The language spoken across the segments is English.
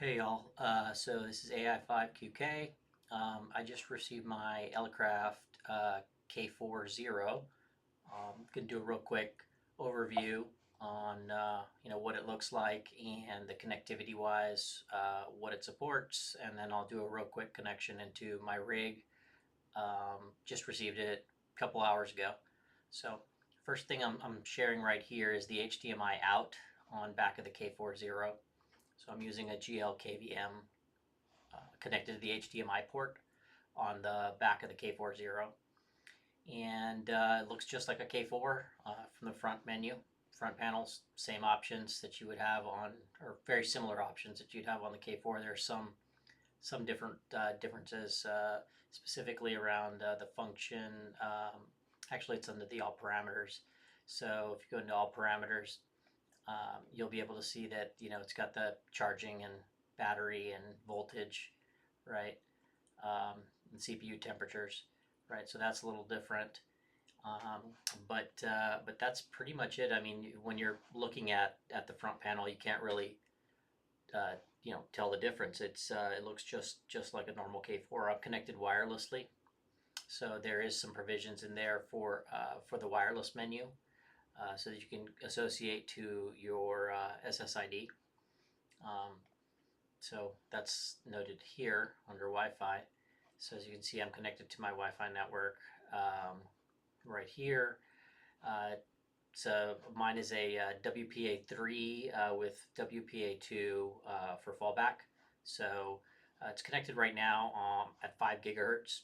Hey y'all, so this is AI5QK. I just received my Elecraft K4 Zero. Gonna do a real quick overview on what it looks like and the connectivity wise, what it supports, and then I'll do a real quick connection into my rig. Just received it a couple hours ago. So first thing I'm sharing right here is the HDMI out on back of the K4 Zero. So I'm using a GL KVM connected to the HDMI port on the back of the K40. And it looks just like a K4 from the front menu. Front panels, same options that you would have on, or very similar options that you'd have on the K4. There are some different differences, specifically around the function. Actually, it's under the all parameters. So if you go into all parameters, you'll be able to see that it's got the charging and battery and voltage, right? And CPU temperatures, right? So that's a little different. Um, but that's pretty much it. I mean, when you're looking at the front panel, you can't really tell the difference. It looks just like a normal K4 up connected wirelessly. So there is some provisions in there for the wireless menu, so that you can associate to your SSID. Um, so that's noted here under Wi-Fi. So as you can see, I'm connected to my Wi-Fi network right here. So mine is a WPA3 with WPA2 for fallback. So it's connected right now at 5 gigahertz.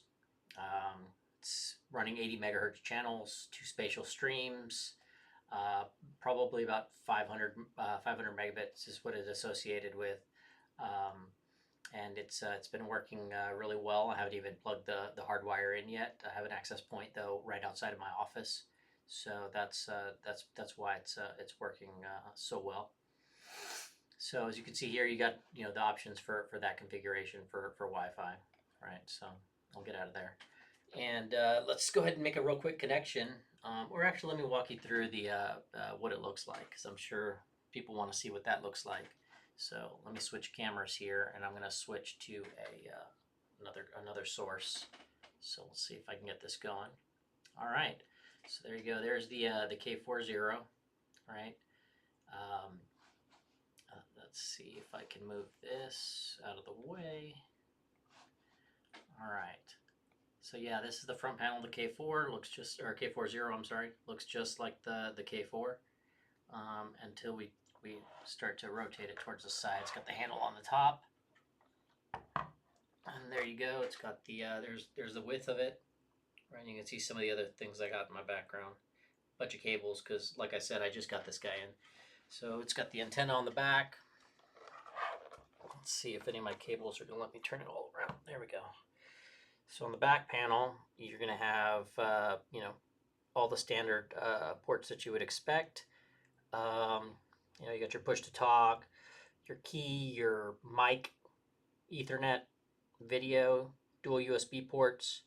It's running 80 megahertz channels, 2 spatial streams, probably about 500 megabits is what it's associated with. And it's been working really well. I haven't even plugged the hard wire in yet. I have an access point though right outside of my office, so that's why it's working so well. So as you can see here, you got the options for that configuration for Wi-Fi, right? So I'll get out of there, and let's go ahead and make a real quick connection. Or actually, let me walk you through the what it looks like, because I'm sure people want to see what that looks like. So let me switch cameras here, and I'm going to switch to another source. So we'll see if I can get this going. All right. So there you go. There's the K40, right? Let's see if I can move this out of the way. All right. So yeah, this is the front panel of the K4. Looks just, or K40, I'm sorry. Looks just like the K4 until we start to rotate it towards the side. It's got the handle on the top. And there you go. It's got the, there's the width of it. Right, you can see some of the other things I got in my background. Bunch of cables, because like I said, I just got this guy in. So it's got the antenna on the back. Let's see if any of my cables are going to let me turn it all around. There we go. So on the back panel, you're going to have, all the standard ports that you would expect. You got your push to talk, your key, your mic, Ethernet, video, dual USB ports,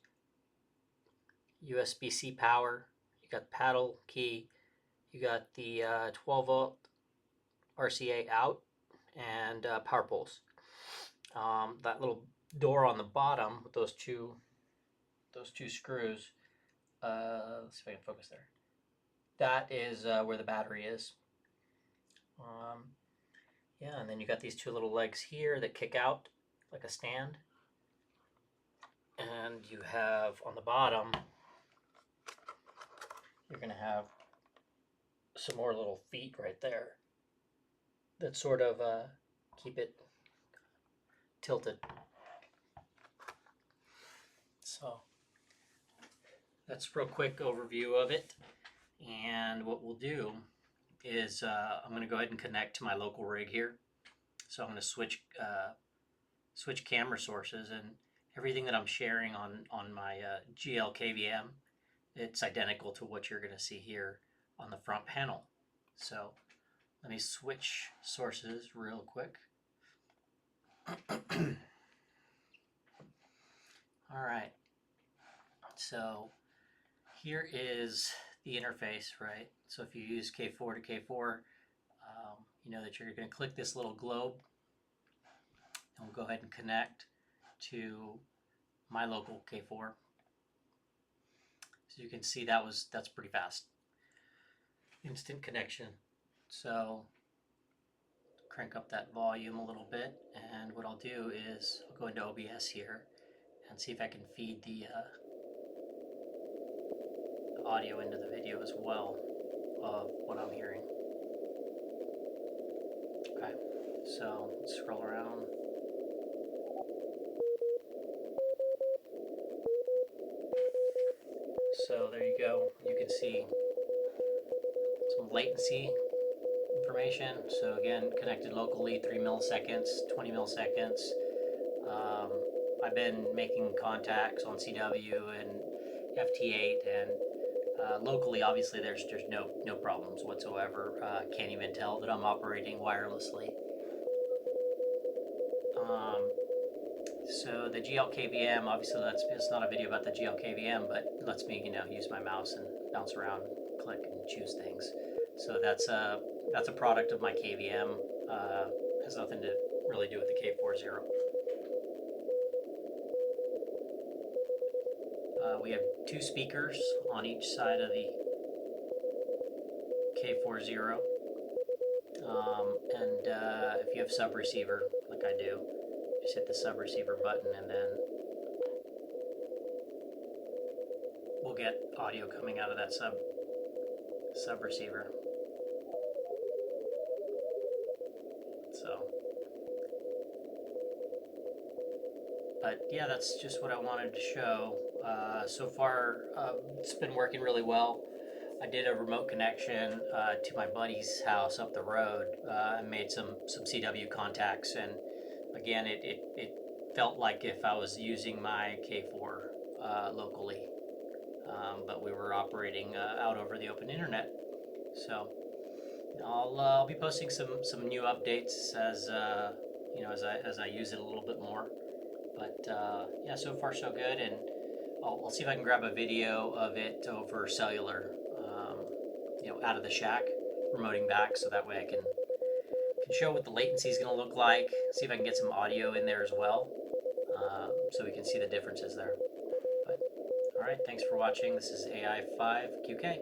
USB-C power. You got paddle key. You got the 12 volt RCA out and power poles. That little door on the bottom with those two screws. Let's see if I can focus there. That is where the battery is. Yeah, and then you got these two little legs here that kick out like a stand. And you have on the bottom, you're going to have some more little feet right there that sort of keep it tilted. So that's a real quick overview of it. And what we'll do is I'm going to go ahead and connect to my local rig here. So I'm going to switch camera sources, and everything that I'm sharing on my GL KVM, it's identical to what you're going to see here on the front panel. So let me switch sources real quick. All right. So here is the interface, right? So if you use K4 to K4, you know that you're going to click this little globe, we'll go ahead and connect to my local K4. So you can see that's pretty fast. Instant connection. So crank up that volume a little bit, and what I'll do is I'll go into OBS here and see if I can feed the audio into the video as well of what I'm hearing. Okay, so let's scroll around. So there you go. You can see some latency information. So again, connected locally, 3 milliseconds, 20 milliseconds. I've been making contacts on CW and FT8, and locally, obviously, there's no problems whatsoever. Can't even tell that I'm operating wirelessly. So the GLKVM, obviously, it's not a video about the GLKVM, but it lets me, use my mouse and bounce around, click and choose things. So that's a product of my KVM. Has nothing to really do with the K40. We have 2 speakers on each side of the K40. And if you have sub receiver, like I do, just hit the sub receiver button, and then we'll get audio coming out of that sub receiver. So, but yeah, that's just what I wanted to show. So far, it's been working really well. I did a remote connection to my buddy's house up the road. I made some CW contacts, and again, it felt like if I was using my K4 locally, but we were operating out over the open internet. So I'll be posting some new updates as as I use it a little bit more. But yeah, so far so good, and I'll see if I can grab a video of it over cellular, out of the shack, remoting back, so that way I can show what the latency is going to look like. See if I can get some audio in there as well, so we can see the differences there. But all right, thanks for watching. This is AI5QK.